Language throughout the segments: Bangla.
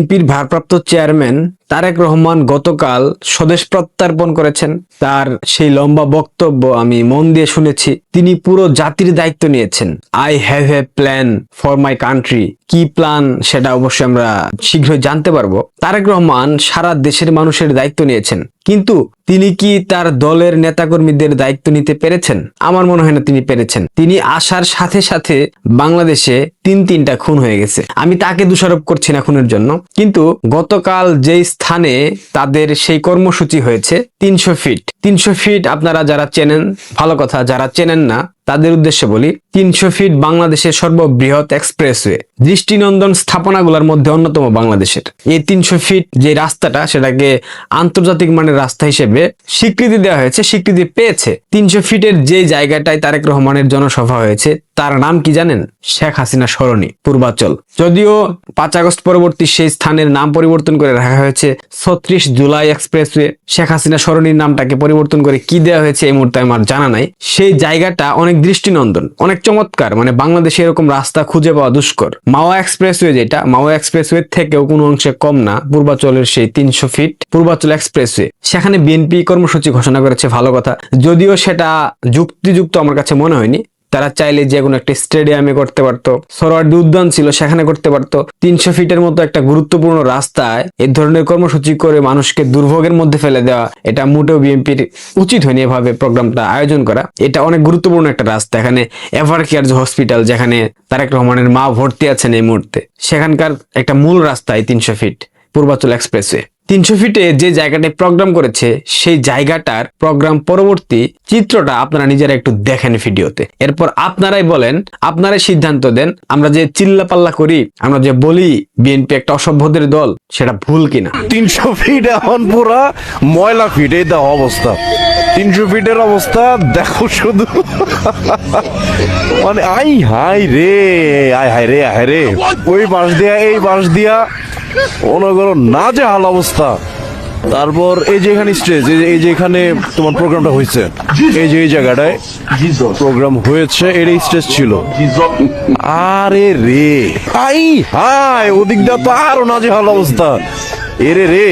বিএনপির ভারপ্রাপ্ত চেয়ারম্যান তারেক রহমান গতকাল স্বদেশ প্রত্যার্পণ করেছেন। তার সেই লম্বা বক্তব্য আমি মন দিয়ে শুনেছি। তিনি পুরো জাতির দায়িত্ব নিয়েছেন। I have a plan for my country. কি প্ল্যান সেটা অবশ্যই আমরা শীঘ্রই জানতে পারবো। তারেক রহমান সারা দেশের মানুষের দায়িত্ব নিয়েছেন, কিন্তু তিনি কি তার দলের নেতাকর্মীদের দায়িত্ব নিতে পেরেছেন? আমার মনে হয় না তিনি পেরেছেন। তিনি আসার সাথে সাথে বাংলাদেশে তিনটা খুন হয়ে গেছে। আমি তাকে দোষারোপ করছি না খুনের জন্য, কিন্তু গতকাল যেই স্থানে তাদের সেই কর্মসূচি হয়েছে 300 ফিট আপনারা যারা চেনেন ভালো কথা, যারা চেনেন না তাদের উদ্দেশ্যে বলি, 300 ফিট বাংলাদেশের সর্ববৃহৎ এক্সপ্রেসওয়ে, দৃষ্টিনন্দন স্থাপনাগুলোর মধ্যে অন্যতম বাংলাদেশের। এই 300 ফিট যে রাস্তাটা, সেটাকে আন্তর্জাতিক মানের রাস্তা হিসেবে স্বীকৃতি দেওয়া হয়েছে, স্বীকৃতি পেয়েছে। 300 ফিটের যে জায়গাটায় তারেক রহমানের জনসভা হয়েছে তার নাম কি জানেন? শেখ হাসিনা সরণি, পূর্বাচল। যদিও 5 আগস্ট পরবর্তী সেই স্থানের নাম পরিবর্তন করে রাখা হয়েছে 36 জুলাই এক্সপ্রেসওয়ে। শেখ হাসিনা সরণির নামটাকে পরিবর্তন করে কি দেওয়া হয়েছে এই মুহূর্তে আমার জানা নাই। সেই জায়গাটা অনেক দৃষ্টিনন্দন, অনেক চমৎকার, মানে বাংলাদেশে এরকম রাস্তা খুঁজে পাওয়া দুষ্কর। মাওয়া এক্সপ্রেসওয়ে, যেটা মাওয়া এক্সপ্রেসওয়ে থেকেও কোনো অংশে কম না, পূর্বাচলের সেই 300 ফিট পূর্বাচল এক্সপ্রেসওয়ে। সেখানে বিএনপি কর্মসূচি ঘোষণা করেছে, ভালো কথা। যদিও সেটা যুক্তিযুক্ত আমার কাছে মনে হয়নি। তারা চাইলে যে কোনো একটা স্টেডিয়ামে করতে পারতো, সোহরাওয়ার্দী উদ্যান ছিল সেখানে করতে পারতো। 300 ফিটের মতো একটা গুরুত্বপূর্ণ রাস্তায় এই ধরনের কর্মসূচি করে মানুষকে দুর্ভোগের মধ্যে ফেলে দেওয়া, এটা মোটেও বিএনপির উচিত হয়নি এভাবে প্রোগ্রামটা আয়োজন করা। এটা অনেক গুরুত্বপূর্ণ একটা রাস্তা। এখানে এভার কেয়ার হসপিটাল, যেখানে তারেক রহমানের মা ভর্তি আছেন এই মুহূর্তে, সেখানকার একটা মূল রাস্তায় 300 ফিট পূর্বাচল এক্সপ্রেসওয়ে। 300 ফিটে যে জায়গাটায় প্রোগ্রাম করেছে সেই জায়গাটার প্রোগ্রাম পরবর্তী চিত্রটা আপনারা নিজেরা একটু দেখেন ভিডিওতে। এরপর আপনারাই বলেন, আপনারাই সিদ্ধান্ত দেন, আমরা যে চিল্লাপাল্লা করি, আমরা যে বলি বিএনপি একটা অসভ্যদের দল, সেটা ভুল কিনা। 300 ফিট এখন পুরা ময়লা ফিট, এই দেখো অবস্থা। 300 ফিটের অবস্থা দেখো শুধু, মানে আই হাই রে, আয় হায় রে, আয় রে, ওই বাঁশ দিয়া এই বাঁশ দিয়া অনগর না যে হাল অবস্থা। তারপর এই যে এখানে স্টেজ, এই যে এখানে তোমার প্রোগ্রামটা হয়েছে, এই যে এই জায়গাটায় প্রোগ্রাম হয়েছে, এর স্টেজ ছিল। আরে রে, আই হাই, ওদিক দিয়ে তো আরো না যে হাল অবস্থা। এরে রে,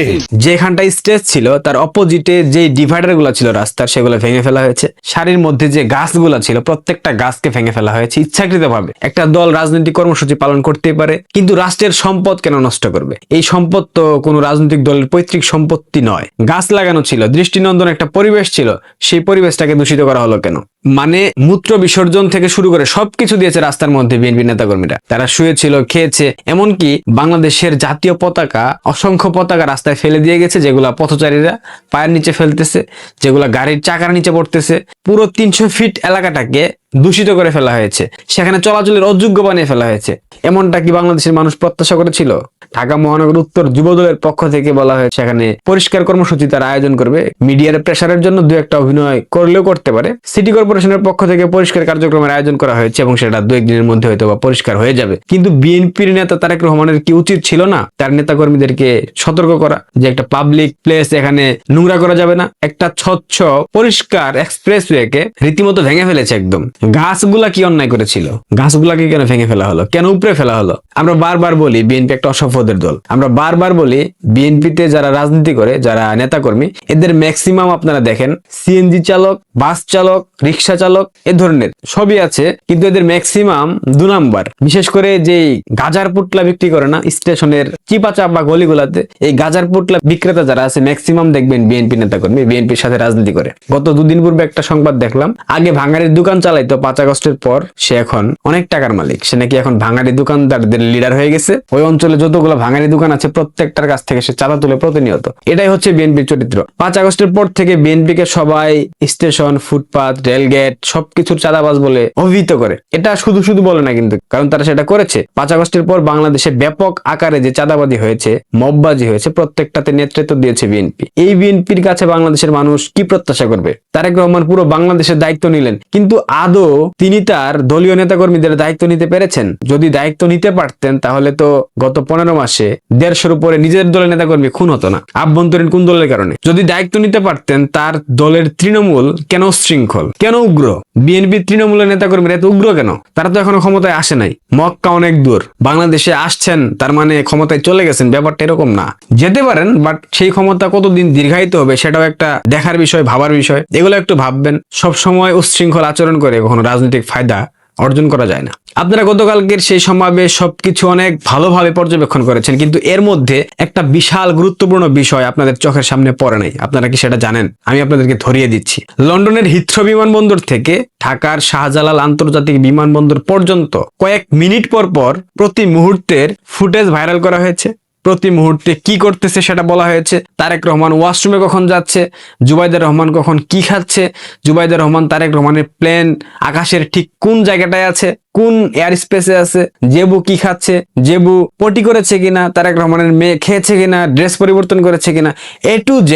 যেখানটায় স্টেজ ছিল তার অপোজিটে যে ডিভাইডার গুলা ছিল রাস্তার, সেগুলো ভেঙে ফেলা হয়েছে। সারির মধ্যে যে গাছগুলা ছিল প্রত্যেকটা গাছকে ভেঙে ফেলা হয়েছে ইচ্ছাকৃতভাবে। একটা দল রাজনৈতিক কর্মসূচি পালন করতেই পারে, কিন্তু রাষ্ট্রের সম্পদ কেন নষ্ট করবে? এই সম্পদ তো কোনো রাজনৈতিক দলের পৈতৃক সম্পত্তি নয়। গাছ লাগানো ছিল, দৃষ্টিনন্দন একটা পরিবেশ ছিল, সেই পরিবেশটাকে দূষিত করা হলো কেন? মানে মূত্র বিসর্জন থেকে শুরু করে সবকিছু দিয়েছে রাস্তার মধ্যে বিএনপি নেতাকর্মীরা। তারা শুয়েছিল, খেয়েছে, এমনকি বাংলাদেশের জাতীয় পতাকা, অসংখ্য পতাকা রাস্তায় ফেলে দিয়ে গেছে, যেগুলা পথচারীরা পায়ের নিচে ফেলতেছে, যেগুলা গাড়ির চাকার নিচে পড়তেছে। পুরো 300 ফিট এলাকাটাকে দূষিত করে ফেলা হয়েছে, সেখানে চলাচলের অযোগ্য বানিয়ে ফেলা হয়েছে। এমনটা কি বাংলাদেশের মানুষ প্রত্যাশা করেছিল? ঢাকা মহানগর উত্তর যুবদলের পক্ষ থেকে বলা হয়েছে সেখানে পরিষ্কার কর্মসূচি তারা আয়োজন করবে। মিডিয়ার প্রেসারের জন্য 2-1টা অভিনয় করলেও করতে পারে। সিটি কর্পোরেশনের পক্ষ থেকে পরিষ্কার কার্যক্রমের আয়োজন করা হয়েছে এবং সেটা 2-1 দিনের মধ্যে হয়তো বা পরিষ্কার হয়ে যাবে। কিন্তু বিএনপির নেতা তারেক রহমানের কি উচিত ছিল না তার নেতাকর্মীদেরকে সতর্ক করা যে একটা পাবলিক প্লেস, এখানে নোংরা করা যাবে না? একটা স্বচ্ছ পরিষ্কার এক্সপ্রেসওয়েকে রীতিমতো ভেঙে ফেলেছে একদম। গাছগুলা কি অন্যায় করেছিল? গাছগুলাকে কেন ভেঙে ফেলা হলো? কেন উপরে ফেলা হলো? আমরা বারবার বলি বিএনপি একটা অসভ্যদের দল। আমরা বারবার বলি বিএনপিতে যারা রাজনীতি করে, যারা নেতাকর্মী, এদের ম্যাক্সিমাম আপনারা দেখেন সিএনজি চালক, বাস চালক, রিক্সা চালক, এ ধরনের সবই আছে, কিন্তু এদের ম্যাক্সিমাম 2 নাম্বার। বিশেষ করে যেই গাজার পুটলা বিক্রি করে না স্টেশনের চিপাচাপ বা গলিগুলাতে, এই গাজার পুটলা বিক্রেতা যারা আছে ম্যাক্সিমাম দেখবেন বিএনপি নেতাকর্মী, বিএনপির সাথে রাজনীতি করে। গত 2 দিন পূর্বে একটা সংবাদ দেখলাম, আগে ভাঙারির দোকান চালাইতো, 5 আগস্টের পর সে এখন অনেক টাকার মালিক। সে নাকি এখন ভাঙারি দোকানদারদের লিডার হয়ে গেছে। ওই অঞ্চলে যতগুলো ভাঙারি দোকান আছে প্রত্যেকটার কাছ থেকে সে চাঁদা তুলে প্রতিনিয়ত। এটাই হচ্ছে বিএনপির চরিত্র। 5 আগস্টের পর থেকে বিএনপিকে সবাই স্টেশন, ফুটপাত, রেলগেট সবকিছুর চাঁদাবাজ বলে অভিহিত করে। এটা শুধু শুধু বলে না কিন্তু, কারণ তারা সেটা করেছে। 5 আগস্টের পর বাংলাদেশে ব্যাপক আকারে যে চাঁদাবাজি হয়েছে, মববাজি হয়েছে, প্রত্যেকটাতে নেতৃত্ব দিয়েছে বিএনপি। এই বিএনপির কাছে বাংলাদেশের মানুষ কি প্রত্যাশা করবে? তারেক রহমান পুরো বাংলাদেশের দায়িত্ব নিলেন, কিন্তু আদৌ আদৌ তিনি তার দলীয় নেতাকর্মীদের দায়িত্ব নিতে পেরেছেন? যদি দায়িত্ব নিতে পারতেন তাহলে তো গত 15 মাসে 150-র উপরে নিজের দলের নেতাকর্মী খুন হতো না। আভ্যন্তরীণ কোন দলের কারণে? যদি দায়িত্ব নিতে পারতেন তার দলের তৃণমূল কেন শৃঙ্খল, কেন উগ্র? বিএনপি তৃণমূলের নেতাকর্মীরা এত উগ্র কেন? তারা তো এখনো ক্ষমতায় আসে নাই, মক্কা অনেক দূর, বাংলাদেশে আসছেন তার মানে ক্ষমতায় চলে গেছেন, ব্যাপারটা এরকম না। যেতে পারেন, বাট সেই ক্ষমতা কতদিন দীর্ঘায়িত হবে সেটাও একটা দেখার বিষয়, ভাবার বিষয়। এগুলো একটু ভাববেন। সব সময় উচ্ছৃঙ্খল আচরণ করে কখনো রাজনৈতিক ফায়দা অর্জন করা যায় না। আপনারা গতকালকের সেই সমাবেশ সবকিছু অনেক ভালোভাবে পর্যবেক্ষণ করেছেন, কিন্তু এর মধ্যে একটা বিশাল গুরুত্বপূর্ণ বিষয় আপনাদের চোখের সামনে পড়ে নাই। আপনারা কি সেটা জানেন? আমি আপনাদেরকে ধরিয়ে দিচ্ছি। লন্ডনের হিথ্রো বিমানবন্দর থেকে ঢাকার শাহজালাল আন্তর্জাতিক বিমানবন্দর পর্যন্ত কয়েক মিনিট পর পর প্রতি মুহূর্তের ফুটেজ ভাইরাল করা হয়েছে। প্রতি মুহূর্তে কি করতেছে সেটা বলা হয়েছে। তারেক রহমান ওয়াশরুমে কখন যাচ্ছে, জুবাইদুর রহমান কখন কি খাচ্ছে, জুবাইদুর রহমান তারেক রহমানের প্লেন আকাশের ঠিক কোন জায়গাটায় আছে, কোন এয়ার স্পেসে আছে, জেবু কি খাচ্ছে, জেবু পটি করেছে কিনা, তারেক রহমানের মেয়ে খেয়েছে কিনা, ড্রেস পরিবর্তন করেছে কিনা, A to Z।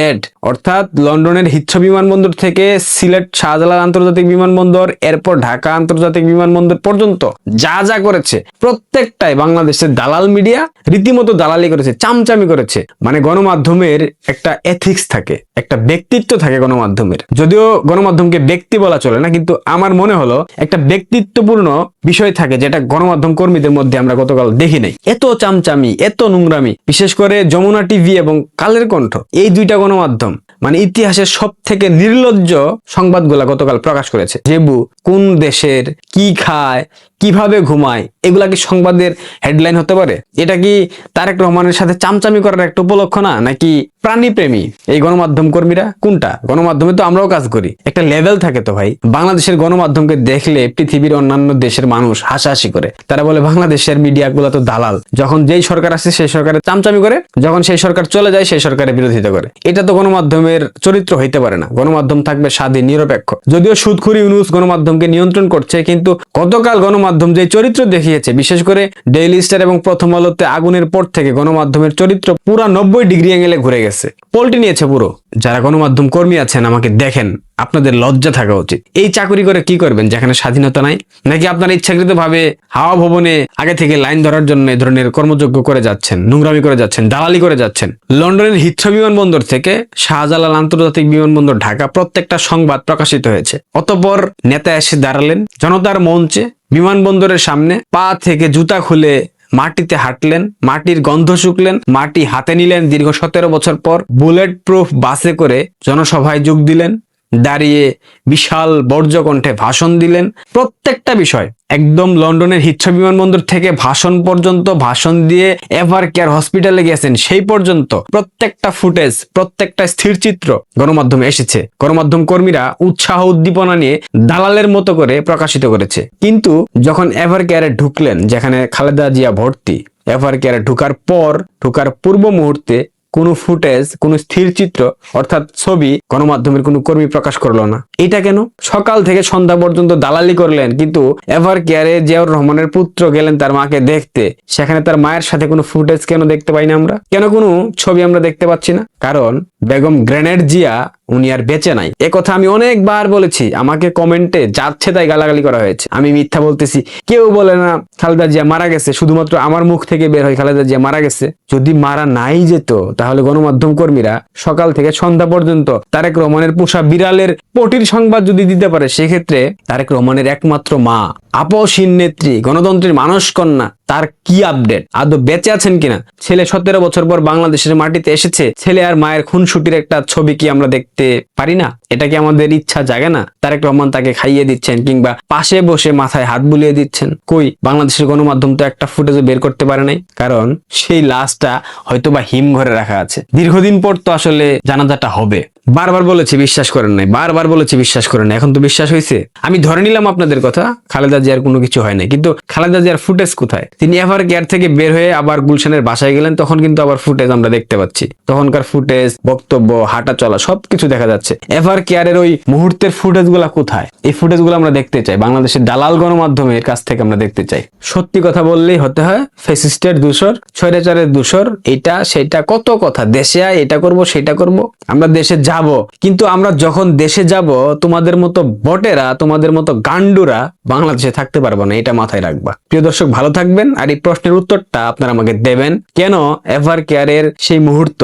অর্থাৎ লন্ডনের হিথ্রো বিমানবন্দর থেকে সিলেট শাহজালাল আন্তর্জাতিক বিমানবন্দর, এরপর ঢাকা আন্তর্জাতিক বিমানবন্দর পর্যন্ত যা যা করেছে প্রত্যেকটাই বাংলাদেশের দালাল মিডিয়া রীতিমতো দালালি করেছে, চামচামি করেছে। মানে গণমাধ্যমের একটা এথিক্স থাকে, একটা ব্যক্তিত্ব থাকে গণমাধ্যমের। যদিও গণমাধ্যমকে ব্যক্তি বলা চলে না, কিন্তু আমার মনে হলো একটা ব্যক্তিত্বপূর্ণ বিষয় থাকে যেটা গণমাধ্যম কর্মীদের মধ্যে আমরা গতকাল দেখি নাই। এত চামচামি, এত নোংরামি, বিশেষ করে যমুনা টিভি এবং কালের কণ্ঠ, এই দুইটা গণমাধ্যম মানে ইতিহাসের সব থেকে নির্লজ্জ সংবাদগুলা গতকাল প্রকাশ করেছে। জেবু কোন দেশের, কি খায়, কিভাবে ঘুমায়, এগুলা কি সংবাদের হেডলাইন হতে পারে? এটা কি তারেক রহমানের সাথে চামচামি করার একটা উপলক্ষ না, নাকি প্রাণীপ্রেমী এই গণমাধ্যম কর্মীরা? কোনটা? গণমাধ্যমে তো আমরাও কাজ করি, একটা লেভেল থাকে তো ভাই। বাংলাদেশের গণমাধ্যমকে দেখলে পৃথিবীর অন্যান্য দেশের মানুষ হাসাহাসি করে, তারা বলে বাংলাদেশের মিডিয়াগুলো তো দালাল। যখন যেই সরকার আসে সেই সরকারের চামচামি করে, যখন সেই সরকার চলে যায় সেই সরকারের বিরোধিতা করে। এটা তো গণমাধ্যমের চরিত্র হইতে পারে না। গণমাধ্যম থাকবে স্বাধীন, নিরপেক্ষ। যদিও সুদখুরি ইউনূস গণমাধ্যমকে নিয়ন্ত্রণ করছে, কিন্তু গতকাল গণমাধ্যম যে চরিত্র দেখিয়েছে, বিশেষ করে ডেইলি স্টার এবং প্রথম আলোতে আগুনের পর থেকে গণমাধ্যমের চরিত্র পুরা 90 ডিগ্রি অ্যাঙ্গেলে ঘুরে গেছে, পল্টি নিয়েছে পুরো। যারা গণমাধ্যম কর্মী আছেন আমাকে দেখেন, আপনাদের লজ্জা থাকা উচিত। এই চাকরি করে কি করবেন যেখানে স্বাধীনতা নাই? নাকি আপনারা ইচ্ছাকৃত ভাবে হাওয়া ভবনে আগে থেকে লাইন ধরার জন্য এই ধরনের কর্মযোগ্য করে যাচ্ছেন, নোংরামি করে যাচ্ছেন, দালালি করে যাচ্ছেন? লন্ডনের হিথ্রো বিমানবন্দর থেকে শাহজালাল আন্তর্জাতিক বিমানবন্দর ঢাকা প্রত্যেকটা সংবাদ প্রকাশিত হয়েছে। অতঃপর নেতা এসে দাঁড়ালেন জনতার মঞ্চে, বিমানবন্দরের সামনে পা থেকে জুতা খুলে মাটিতে হাঁটলেন, মাটির গন্ধ শুকলেন, মাটি হাতে নিলেন দীর্ঘ 17 বছর পর, বুলেট প্রুফ বাসে করে জনসভায় যোগ দিলেন, দাঁড়িয়ে বিশাল বর্জ্যকণ্ঠে ভাষণ দিলেন। প্রত্যেকটা বিষয় একদম লন্ডনের হিথ্রো বিমানবন্দর থেকে ভাষণ পর্যন্ত, ভাষণ দিয়ে এভার কেয়ার হসপিটালে গেছেন সেই পর্যন্ত প্রত্যেকটা ফুটেজ, প্রত্যেকটা স্থিরচিত্র গণমাধ্যমে এসেছে। গণমাধ্যম কর্মীরা উৎসাহ উদ্দীপনা নিয়ে দালালের মতো করে প্রকাশিত করেছে। কিন্তু যখন এভার কেয়ারে ঢুকলেন, যেখানে খালেদা জিয়া ভর্তি, এভার কেয়ারে ঢুকার পূর্ব মুহূর্তে কোনো ফুটেজ, কোনো স্থির চিত্র অর্থাৎ ছবি গণমাধ্যমের কোনো কর্মী প্রকাশ করলো না। এটা কেন? সকাল থেকে সন্ধ্যা পর্যন্ত দালালি করলেন, কিন্তু এভার কেয়ারে জিয়াউর রহমানের পুত্র গেলেন তার মাকে দেখতে, সেখানে তার মায়ের সাথে কোনো ফুটেজ কেন দেখতে পাই না আমরা? কেন কোনো ছবি আমরা দেখতে পাচ্ছি না? কারণ বেগম গ্রেনেড জিয়া উনি আর বেঁচে নাই। একথা আমি অনেকবার বলেছি, আমাকে কমেন্টে যাচ্ছে তাই গালাগালি করা হয়েছে। আমি মিথ্যা বলতেছি, কেউ বলে না খালেদা জিয়া মারা গেছে, শুধুমাত্র আমার মুখ থেকে বের হয় খালেদা জিয়া মারা গেছে। যদি মারা নাই যেত তাহলে গণমাধ্যম কর্মীরা সকাল থেকে সন্ধ্যা পর্যন্ত তারেক রহমানের পোষা বিড়ালের পটির সংবাদ যদি দিতে পারে, সেক্ষেত্রে তারেক রহমানের একমাত্র মা, আপসহীন নেত্রী, গণতন্ত্রের মানস কন্যা, তার কি আপডেট? আদৌ বেঁচে আছেন কিনা? ছেলে 17 বছর পর বাংলাদেশের মাটিতে এসেছে, ছেলে আর মায়ের খুনসুটির একটা ছবি কি আমরা দেখতে পারি না? এটা কি আমাদের ইচ্ছা জাগে না? তারেক রহমান তাকে খাইয়ে দিচ্ছেন কিংবা পাশে বসে মাথায় হাত বুলিয়ে দিচ্ছেন। কই, বাংলাদেশের গণমাধ্যম তো একটা ফুটেজও বের করতে পারে নাই, কারণ সেই লাশটা হয়তোবা হিম ঘরে রাখা আছে। দীর্ঘদিন পর তো আসলে জানাজাটা হবে। বারবার বলেছি বিশ্বাস করেন নাই, বারবার বলেছি বিশ্বাস করেন নাই, এখন তো বিশ্বাস হয়েছে। আমি ধরে নিলাম আপনাদের কথা, খালেদা জিয়ার কোনো কিছু হয় নাই, কিন্তু খালেদা জিয়ার ফুটেজ কোথায়? তিনি এভার কেয়ার থেকে বের হয়ে আবার গুলশানের বাসায় গেলেন, তখন কিন্তু আবার ফুটেজ আমরা দেখতে পাচ্ছি। তখনকার ফুটেজ, বক্তব্য, হাঁটা চলা সবকিছু দেখা যাচ্ছে। এভার কেয়ারের ওই মুহূর্তের ফুটেজ গুলা কোথায়? এই ফুটেজ গুলো আমরা দেখতে চাই, বাংলাদেশের দালাল গণমাধ্যমের কাছ থেকে আমরা দেখতে চাই। সত্যি কথা বললেই হতে হয় ফ্যাসিস্টের দূষর, স্বৈরাচারের দূষর, এটা সেটা কত কথা, দেশে আয়, এটা করব সেটা করব। আমরা দেশে যাব, কিন্তু আমরা যখন দেশে যাব তোমাদের মতো বটেরা, তোমাদের মতো গান্ডুরা বাংলাদেশে থাকতে পারবো না, এটা মাথায় রাখবা। প্রিয় দর্শক, ভালো থাকবেন। আর এই প্রশ্নের উত্তরটা আপনারা আমাকে দেবেন, কেন এভার কেয়ারের সেই মুহূর্ত,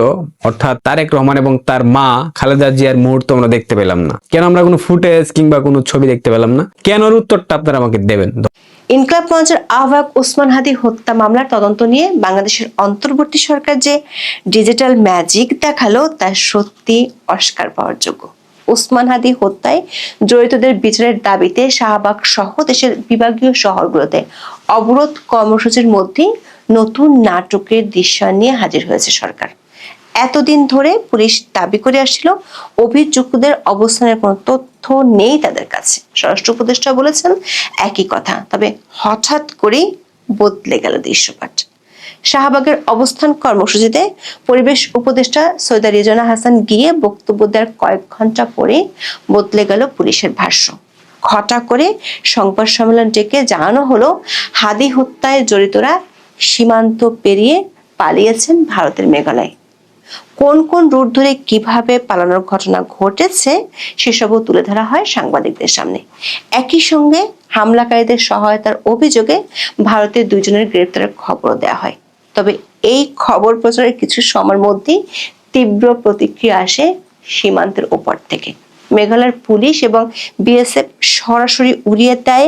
অর্থাৎ তারেক রহমান এবং তার মা খালেদা জিয়ার মুহূর্ত আমরা দেখতে পেলাম না? কেন আমরা কোনো ফুটেজ কিংবা কোনো ছবি দেখতে পেলাম না? কেন এর উত্তরটা আপনারা আমাকে দেবেন। ইনকিলাব মঞ্চের আহ্বায়ক ওসমান হাদী হত্যা মামলার তদন্ত নিয়ে বাংলাদেশের অন্তর্বর্তী সরকার যে ডিজিটাল ম্যাজিক দেখালো তা সত্যি অস্কার পাওয়ার যোগ্য। ওসমান হাদী হত্যায় জড়িতদের বিচারের দাবিতে শাহবাগ সহ দেশের বিভাগীয় শহরগুলোতে অবরোধ কর্মসূচির মধ্যে নতুন নাটকের দৃশ্য নিয়ে হাজির হয়েছে সরকার। এতদিন ধরে পুলিশ দাবি করে আসছিল অভিযুক্তদের অবস্থানের কোনো তথ্য নেই তাদের কাছে। স্বরাষ্ট্র উপদেষ্টা বলেছেন একই কথা, তবে হঠাৎ করেই বদলে গেল দৃশ্যপাট। শাহবাগের অবস্থান কর্মসূচিতে পরিবেশ উপদেষ্টা সৈয়দা রিজওয়ানা হাসান গিয়ে বক্তব্য দেওয়ার কয়েক ঘন্টা পরে বদলে গেল পুলিশের ভাষ্য। ঘটা করে সংবাদ সম্মেলন ডেকে জানানো হলো হাদী হত্যায় জড়িতরা সীমান্ত পেরিয়ে পালিয়েছেন ভারতের মেঘালয়। কোন কোন রুট ধরে কিভাবে পালানোর ঘটনা ঘটেছে সেসবও তুলে ধরা হয় সাংবাদিকদের সামনে। একই সঙ্গে হামলাকারীদের সহায়তার অভিযোগে ভারতের 2 জনের গ্রেপ্তারের খবরও দেওয়া হয়। তবে এই খবর প্রচারের কিছু সময়ের মধ্যেই তীব্র প্রতিক্রিয়া আসে সীমান্তের ওপর থেকে। মেঘালয়ের পুলিশ এবং বিএসএফ সরাসরি উড়িয়ে দেয়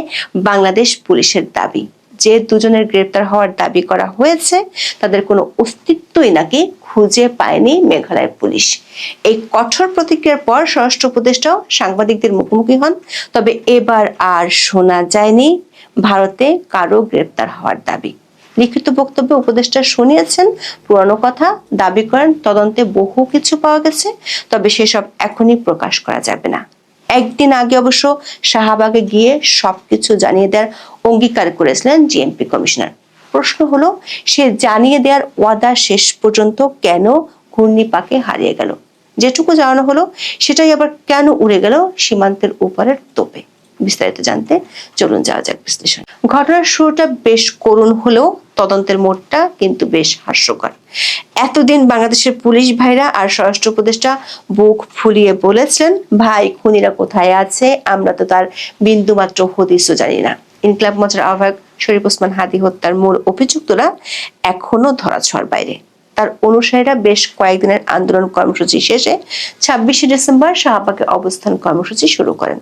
বাংলাদেশ পুলিশের দাবি যে 2 জনের গ্রেপ্তার হওয়ার দাবি করা হয়েছে তাদের কোনো অস্তিত্বই নাকি খুঁজে পায়নি মেঘালয় পুলিশ। এই কঠোর প্রতিক্রিয়ার পর স্বরাষ্ট্র উপদেষ্টাও সাংবাদিকদের মুখোমুখি হন, তবে এবার আর শোনা যায়নি ভারতে কারো গ্রেপ্তার হওয়ার দাবি। লিখিত বক্তব্যে উপদেষ্টা শুনিয়েছেন পুরানো কথা, দাবি করেন তদন্তে বহু কিছু পাওয়া গেছে, তবে সেসব এখনই প্রকাশ করা যাবে না। একদিন আগে অবশ্য শাহবাগে গিয়ে সবকিছু জানিয়ে দেওয়ার অঙ্গীকার করেছিলেন জিএমপি কমিশনার। প্রশ্ন হলো, সে জানিয়ে দেওয়ার ওয়াদা শেষ পর্যন্ত কেন ঘূর্ণিপাকে হারিয়ে গেল? যেটুকু জানানো হলো সেটাই আবার কেন উড়ে গেল সীমান্তের উপরের তোপে? বিস্তারিত জানতে চলুন যাওয়া যাক বিশ্লেষণ। ঘটনার শুরুটা বেশ করুণ হলেও তদন্তের মোড়টা কিন্তু বেশ হাস্যকর। এতদিন বাংলাদেশের পুলিশ ভাইরা আর স্বরাষ্ট্র উপদেষ্টা বুক ফুলিয়ে বলেছেন, ভাই খুনিরা কোথায় আছে, আমরা তো তার বিন্দুমাত্র হদিসও জানি না। ইনকিলাব মঞ্চের আহ্বায়ক শরীফ ওসমান হাদী হত্যার মূল অভিযুক্তরা এখনো ধরাছোঁয়ার বাইরে। তার অনুসারীরা বেশ কয়েকদিনের আন্দোলন কর্মসূচি শেষে 26শে ডিসেম্বর শাহবাগে অবস্থান কর্মসূচি শুরু করেন।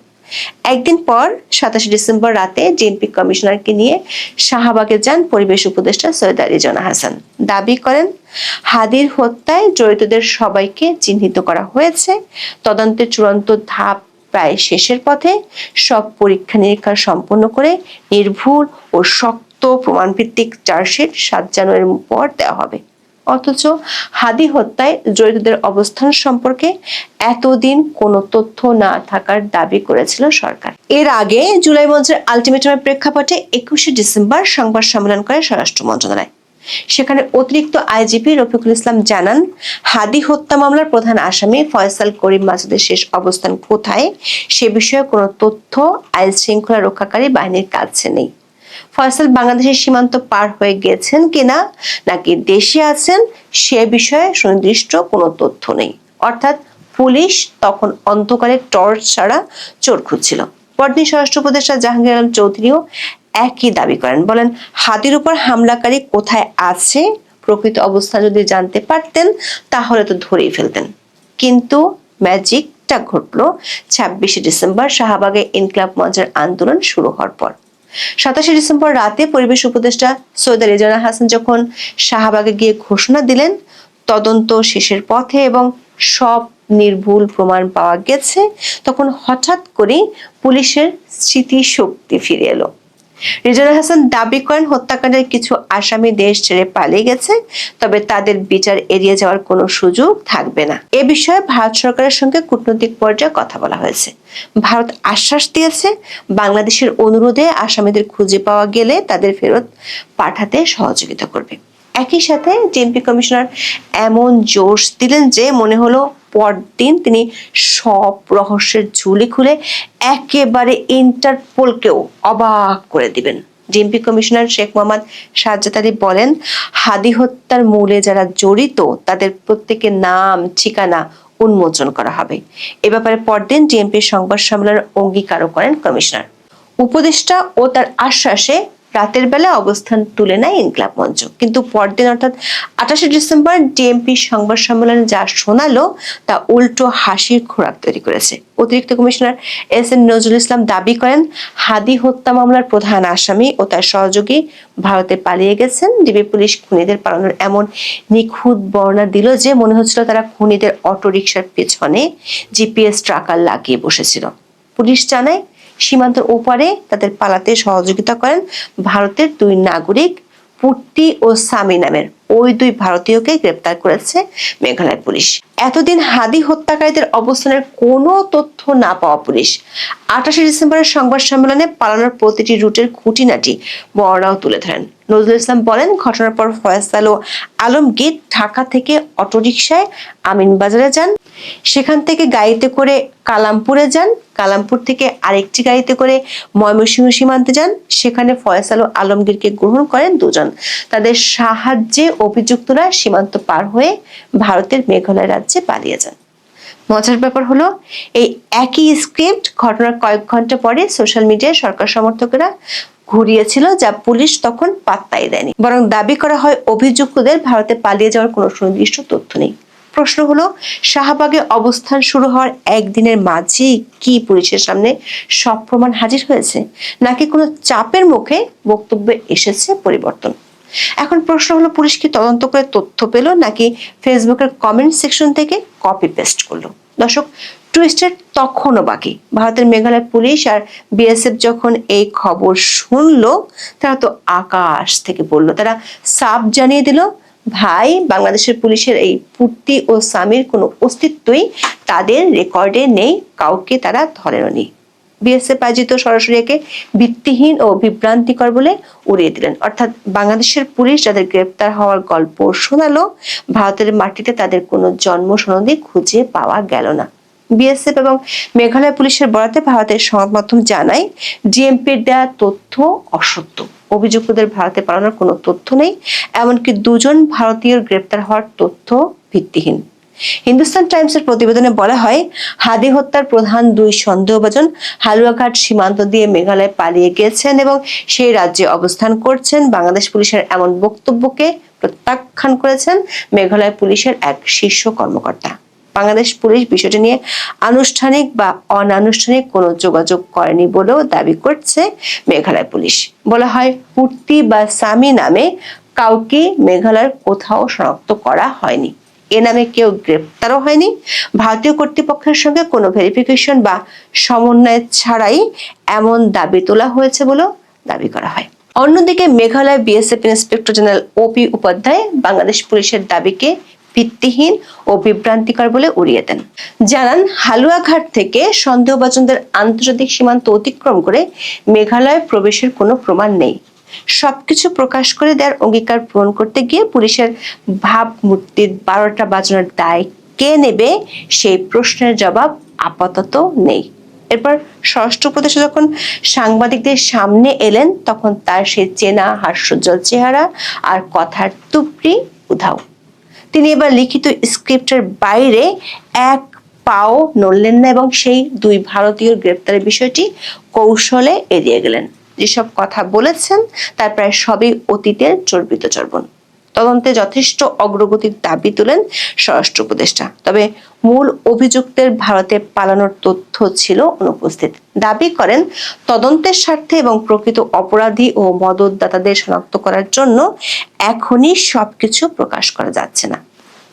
একদিন পর 27শে ডিসেম্বর রাতে ডিএমপি কমিশনারকে নিয়ে শাহবাগে যান পরিবেশ উপদেষ্টা সৈয়দা রিজওয়ানা হাসান। দাবি করেন হাদীর হত্যায় জড়িতদের সবাইকে চিহ্নিত করা হয়েছে, তদন্তের চূড়ান্ত ধাপ প্রায় শেষের পথে, সব পরীক্ষা নিরীক্ষা সম্পন্ন করে নির্ভুল ও শক্ত প্রমাণভিত্তিক চার্জশিট 7 জানুয়ারির পর দেওয়া হবে। অথচ হাদী হত্যায় জড়িতদের অবস্থান সম্পর্কে এতদিন কোনো তথ্য না থাকার দাবি করেছিল সরকার। এর আগে জুলাই মঞ্চের আলটিমেটামের প্রেক্ষাপটে 21শে ডিসেম্বর সংবাদ সম্মেলন করে স্বরাষ্ট্র মন্ত্রণালয়। সেখানে অতিরিক্ত আইজিপি রফিকুল ইসলাম জানান, হাদী হত্যা মামলার প্রধান আসামি ফয়সাল করিম মাসুদের শেষ অবস্থান কোথায় সে বিষয়ে কোনো তথ্য আইন শৃঙ্খলা রক্ষাকারী বাহিনীর কাছে নেই। ফয়সাল বাংলাদেশের সীমান্ত পার হয়ে গেছেন কিনা নাকি দেশে আছেন সে বিষয়ে সুনির্দিষ্ট কোনো তথ্য নেই। অর্থাৎ পুলিশ তখন অন্ধকারে টর্চ ছাড়া চোর খুঁজছিল। পরদিন স্বরাষ্ট্র উপদেষ্টা জাহাঙ্গীর আলম চৌধুরীও একই দাবি করেন, বলেন হাদীর উপর হামলাকারী কোথায় আছে প্রকৃত অবস্থান যদি জানতে পারতেন তাহলে তো ধরেই ফেলতেন। কিন্তু ম্যাজিকটা ঘটলো 26শে ডিসেম্বর শাহবাগে ইনকিলাব মঞ্চের আন্দোলন শুরু হওয়ার পর। 27শে ডিসেম্বর রাতে পরিবেশ উপদেষ্টা সৈয়দা রিজওয়ানা হাসান যখন শাহবাগে গিয়ে ঘোষণা দিলেন তদন্ত শেষের পথে এবং সব নির্ভুল প্রমাণ পাওয়া গেছে, তখন হঠাৎ করে পুলিশের স্মৃতিশক্তি ফিরে এলো। রিজওয়ানা হাসান দাবি করেন হত্যাকাণ্ডের কিছু আসামি দেশ ছেড়ে পালিয়ে গেছে, তবে তাদের বিচার এড়িয়ে যাওয়ার কোনো সুযোগ থাকবে না। এ বিষয়ে ভারত সরকারের সঙ্গে কূটনৈতিক পর্যায়ে কথা বলা হয়েছে। ভারত আশ্বাস দিয়েছে বাংলাদেশের অনুরোধে আসামিদের খুঁজে পাওয়া গেলে তাদের ফেরত পাঠাতে সহযোগিতা করবে। একই সাথে ডিএমপি কমিশনার এমন জোশ দিলেন যে মনে হলো পরদিন তিনি সব রহস্যের ঝুলি খুলে একেবারে ইন্টারপোলকেও অবাক করে দিবেন। ডিএমপি কমিশনার শেখ মোহাম্মদ সাজ্জাদ আলী বলেন, হাদী হত্যার মূলে যারা জড়িত তাদের প্রত্যেকের নাম, ঠিকানা উন্মোচন করা হবে। এ ব্যাপারে পরদিন ডিএমপির সংবাদ সম্মেলনের অঙ্গীকারও করেন কমিশনার। উপদেষ্টা ও তার আশ্বাসে রাতের বেলা অবস্থান তুলে নেয় ইনকিলাব মঞ্চ, কিন্তু পরদিন অর্থাৎ 28শে ডিসেম্বর ডিএমপি সংবাদ সম্মেলনে যা শোনালো তা উল্টো হাসির খোরাক তৈরি করেছে। অতিরিক্ত কমিশনার এস.এন. নজরুল ইসলাম দাবি করেন, হাদি হত্যা মামলার প্রধান আসামি ও তার সহযোগী ভারতে পালিয়ে গেছেন। ডিবি পুলিশ খুনিদের পালানোর এমন নিখুঁত বর্ণনা দিল যে মনে হচ্ছিল তারা খুনিদের অটোরিকশার পেছনে জিপিএস ট্র্যাকার লাগিয়ে বসেছিল। পুলিশ জানায়, সীমান্তের ওপারে তাদের পালাতে সহযোগিতা করেন ভারতের দুই নাগরিক পূর্তি ও সামি নামের ওই দুই ভারতীয়কে গ্রেপ্তার করেছে মেঘালয় পুলিশ। এতদিন হাদি হত্যাকারীদের অবস্থানের কোনো তথ্য না পাওয়া পুলিশ 28শে ডিসেম্বরের সংবাদ সম্মেলনে পালানোর প্রতিটি রুটের খুঁটিনাটি বর্ণনাও তুলে ধরেন। নজরুল ইসলাম বলেন, ঘটনার পর ফয়সাল ও আলমগীর ঢাকা থেকে অটোরিকশায় আমিনবাজারে যান, সেখান থেকে গাড়িতে করে কালামপুরে যান, কালামপুর থেকে আরেকটি গাড়িতে করে ময়মনসিংহ সীমান্তে যান, সেখানে ফয়সাল ও আলমগীরকে গ্রহণ করেন দুজন। তাদের সাহায্যে অভিযুক্তরা সীমান্ত পার হয়ে ভারতের মেঘালয় রাজ্যে পালিয়ে যান। মজার ব্যাপার হলো, এই একই স্ক্রিপ্ট ঘটনার কয়েক ঘন্টা পরে সোশ্যাল মিডিয়ায় সরকার সমর্থকেরা ঘুরিয়েছিল, যা পুলিশ তখন পাত্তাই দেয়নি। বরং দাবি করা হয় অভিযুক্তদের ভারতে পালিয়ে যাওয়ার কোনো সুনির্দিষ্ট তথ্য নেই। প্রশ্ন হলো, শাহবাগে অবস্থান শুরু হওয়ার একদিনের মাঝেই কি পুলিশের সামনে সব প্রমাণ হাজির হয়েছে, নাকি কোনো চাপের মুখে বক্তব্যে এসেছে পরিবর্তন? এখন প্রশ্ন হলো, পুলিশ কি তদন্ত করে তথ্য পেল, নাকি ফেসবুকের কমেন্ট সেকশন থেকে কপি পেস্ট করলো? দর্শক, টুইস্টের তখনও বাকি। ভারতের মেঘালয় পুলিশ আর বিএসএফ যখন এই খবর শুনলো, তারা তো আকাশ থেকে পড়লো। তারা সাফ জানিয়ে দিল, ভাই, বাংলাদেশের পুলিশের এই পূর্তি ও সামির কোনো অস্তিত্বই তাদের রেকর্ডে নেই, কাউকে তারা ধরেনি। বিএসএফ আয়োজিত সরাসরি একে ভিত্তিহীন ও বিভ্রান্তিকর বলে উড়িয়ে দিলেন। অর্থাৎ বাংলাদেশের পুলিশ যাদের গ্রেপ্তার হওয়ার গল্প শোনালো, ভারতের মাটিতে তাদের কোনো জন্ম সনদই খুঁজে পাওয়া গেল না। বিএসএফ এবং মেঘালয় পুলিশের বরাতে ভারতের সংবাদ মাধ্যম জানায়, ডিএমপির দেওয়া তথ্য অসত্য। অভিযুক্তদের ভারতে পালানোর কোনো তথ্য নেই, এমনকি দুজন ভারতীয় গ্রেপ্তার হওয়ার তথ্য ভিত্তিহীন। হিন্দুস্তান টাইমসের প্রতিবেদনে বলা হয়, হাদি হত্যার প্রধান দুই সন্দেহভাজন হালুয়াঘাট সীমান্ত দিয়ে মেঘালয় পালিয়ে গেছেন এবং সেই রাজ্যে অবস্থান করছেন। বাংলাদেশ পুলিশের এমন বক্তব্যকে প্রত্যাখ্যান করেছেন মেঘালয় পুলিশের এক শীর্ষ কর্মকর্তা। বাংলাদেশ পুলিশ বিষয়টি নিয়ে আনুষ্ঠানিক বা অনানুষ্ঠানিক কোনো যোগাযোগ করেনি বলেও দাবি করছে মেঘালয় পুলিশ। বলা হয়, পূর্তি বা সামি নামে কাউকে মেঘালয়ের কোথাও শনাক্ত করা হয়নি, এ নামে কেউ গ্রেপ্তারও হয়নি। ভারতীয় কর্তৃপক্ষের সঙ্গে কোনো ভেরিফিকেশন বা সমন্বয় ছাড়াই এমন দাবি তোলা হয়েছে বলেও দাবি করা হয়। অন্যদিকে মেঘালয় বিএসএফ ইন্সপেক্টর জেনারেল ওপি উপাধ্যায় বাংলাদেশ পুলিশের দাবিকে ভিত্তিহীন ও বিভ্রান্তিকর বলে উড়িয়ে দেন। জানান, হালুয়াঘাট থেকে সন্দেহভাজনদের আন্তর্জাতিক সীমান্ত অতিক্রম করে মেঘালয় প্রবেশের কোনো প্রমাণ নেই। সবকিছু প্রকাশ করে দেওয়ার অঙ্গীকার পূরণ করতে গিয়ে পুলিশের ভাবমূর্তির 12টা বাজানোর দায় কে নেবে, সেই প্রশ্নের জবাব আপাতত নেই। এরপর স্বরাষ্ট্র উপদেষ্টা যখন সাংবাদিকদের সামনে এলেন, তখন তার সেই চেনা হাস্যোজ্জ্বল চেহারা আর কথার তুপড়ি উধাও। তিনি এবার লিখিত স্ক্রিপ্টের বাইরে এক পাও নড়লেন না এবং সেই দুই ভারতীয় গ্রেপ্তারের বিষয়টি কৌশলে এড়িয়ে গেলেন। যেসব কথা বলেছেন তার প্রায় সবই অতীতের চর্বিত চর্বণ। তদন্তে যথেষ্ট অগ্রগতির দাবি তোলেন স্বরাষ্ট্র উপদেষ্টা, তবে মূল অভিযুক্তের ভারতে পালানোর তথ্য ছিল অনুপস্থিত। দাবি করেন, তদন্তের স্বার্থে এবং প্রকৃত অপরাধী ও মদতদাতাদের শনাক্ত করার জন্য এখনই সবকিছু প্রকাশ করা যাচ্ছে না।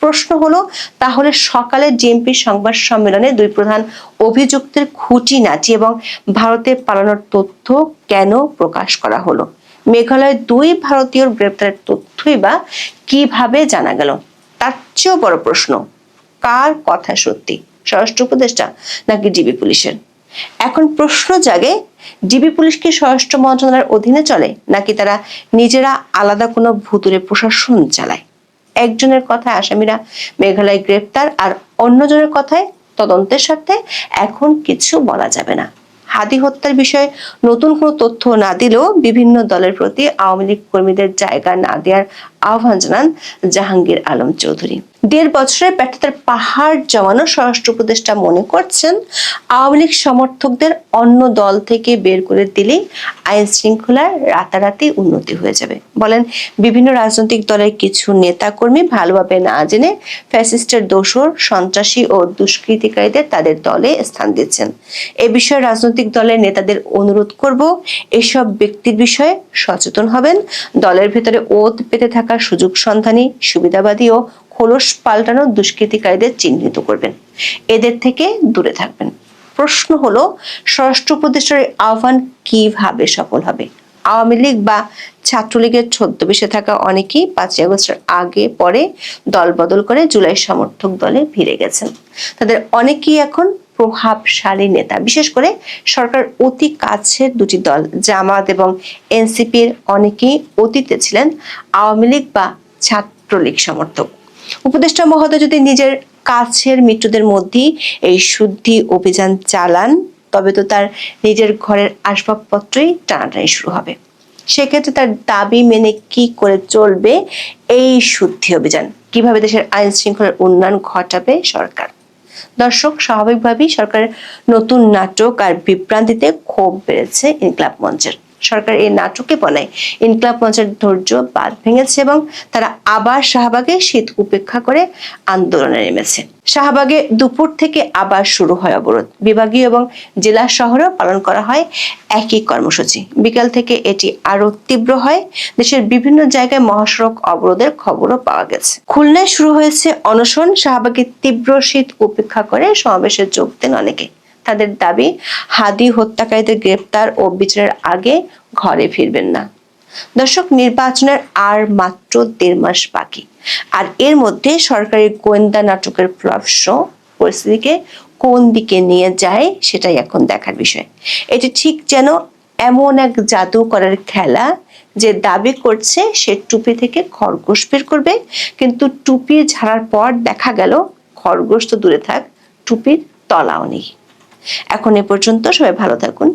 প্রশ্ন হলো, তাহলে সকালে ডিএমপির সংবাদ সম্মেলনে দুই প্রধান অভিযুক্তের খুঁটিনাটি এবং ভারতে পালানোর তথ্য কেন প্রকাশ করা হলো? মেঘালয় দুই ভারতীয় গ্রেপ্তারের তথ্যই বা কিভাবে জানা গেল? তার চেয়েও বড় প্রশ্ন, কার কথা সত্যি, স্বরাষ্ট্র উপদেষ্টা নাকি ডিবি পুলিশের? এখন প্রশ্ন জাগে, ডিবি পুলিশ কি স্বরাষ্ট্র মন্ত্রণালয়ের অধীনে চলে, নাকি তারা নিজেরা আলাদা কোনো ভুতুরে প্রশাসন চালায়? একজনের কথায় আসামিরা মেঘালয় গ্রেপ্তার, আর অন্যজনের কথায় তদন্তের স্বার্থে এখন কিছু বলা যাবে না। হাদি হত্যার বিষয়ে নতুন কোনো তথ্য না দিলেও বিভিন্ন দলের প্রতি আওয়ামী লীগ কর্মীদের জায়গা না দেওয়ার আহ্বান জানান জাহাঙ্গীর আলম চৌধুরী। 1.5 বছরের ব্যর্থতার পাহাড় জমানো স্বরাষ্ট্র উপদেষ্টা মনে করছেন আওয়ামী লীগ সমর্থকদের অন্য দল থেকে বের করে দিলেই আইন শৃঙ্খলার রাতারাতি উন্নতি হয়ে যাবে। বলেন, বিভিন্ন রাজনৈতিক দলের কিছু নেতা কর্মী ভালোভাবে না জেনে ফ্যাসিস্টের দোসর, সন্ত্রাসী ও দুষ্কৃতিকারীদের তাদের দলে স্থান দিচ্ছেন। এ বিষয়ে রাজনৈতিক দলের নেতাদের অনুরোধ করব, এসব ব্যক্তির বিষয়ে সচেতন হবেন। দলের ভিতরে ওত পেতে থাকা সুযোগ সন্ধানী, সুবিধাবাদী ও খোলস পাল্টানো দুষ্কৃতিকারীদের চিহ্নিত করবেন, এদের থেকে দূরে থাকবেন। প্রশ্ন হলো, স্বরাষ্ট্র উপদেষ্টার আহ্বান কিভাবে সফল হবে? আওয়ামী লীগ বা ছাত্রলীগের ছদ্মবেশে থাকা অনেকেই 5ই আগস্টের আগে পরে দল বদল করে জুলাই সমর্থক দলে ভিড়ে গেছেন। তাদের অনেকেই এখন প্রভাবশালী নেতা, বিশেষ করে সরকার অতি কাছের দুটি দল জামাত এবং এনসিপির অনেকেই অতীতে ছিলেন আওয়ামী লীগ বা ছাত্রলীগ সমর্থক। উপদেষ্টা মহোদয় যদি নিজের কাছের মিত্রদের মধ্যেই এই শুদ্ধি অভিযান চালান, তবে তো তার নিজের ঘরের আসবাবপত্রই টানাটানি শুরু হবে। সেক্ষেত্রে তার দাবি মেনে কি করে চলবে এই শুদ্ধি অভিযান? কিভাবে দেশের আইন শৃঙ্খলার উন্নয়ন ঘটাবে সরকার? দর্শক, স্বাভাবিকভাবেই সরকারের নতুন নাটক আর বিভ্রান্তিতে ক্ষোভ বেড়েছে ইনকিলাব মঞ্চের। সরকার এই নাটকে বলায় ইনকিলাব মঞ্চের ধৈর্য বাঁধ ভেঙেছে এবং তারা আবার শাহবাগে শীত উপেক্ষা করে আন্দোলনে নেমেছে। শাহবাগে দুপুর থেকে আবার শুরু হয় অবরোধ। বিভাগীয় এবং জেলা শহরেও পালন করা হয় একই কর্মসূচি। বিকাল থেকে এটি আরো তীব্র হয়। দেশের বিভিন্ন জায়গায় মহাসড়ক অবরোধের খবরও পাওয়া গেছে। খুলনায় শুরু হয়েছে অনশন। শাহবাগে তীব্র শীত উপেক্ষা করে সমাবেশে যোগ দেন অনেকে। তাদের দাবি, হাদি হত্যাকারীদের গ্রেপ্তার ও বিচারের আগে ঘরে ফিরবেন না। দর্শক, নির্বাচনের আর মাত্র 1.5 মাস বাকি, আর এর মধ্যে সরকারি গোয়েন্দা নাটকের ফ্লপ শো পরিস্থিতিকে কোন দিকে নিয়ে যায় সেটাই এখন দেখার বিষয়। এটি ঠিক যেন এমন এক জাদু করার খেলা যে দাবি করছে সে টুপি থেকে খরগোশ বের করবে, কিন্তু টুপি ঝাড়ার পর দেখা গেল খরগোশ তো দূরে থাক, টুপির তলাও নেই। এখন এ পর্যন্ত, সবাই ভালো থাকুন।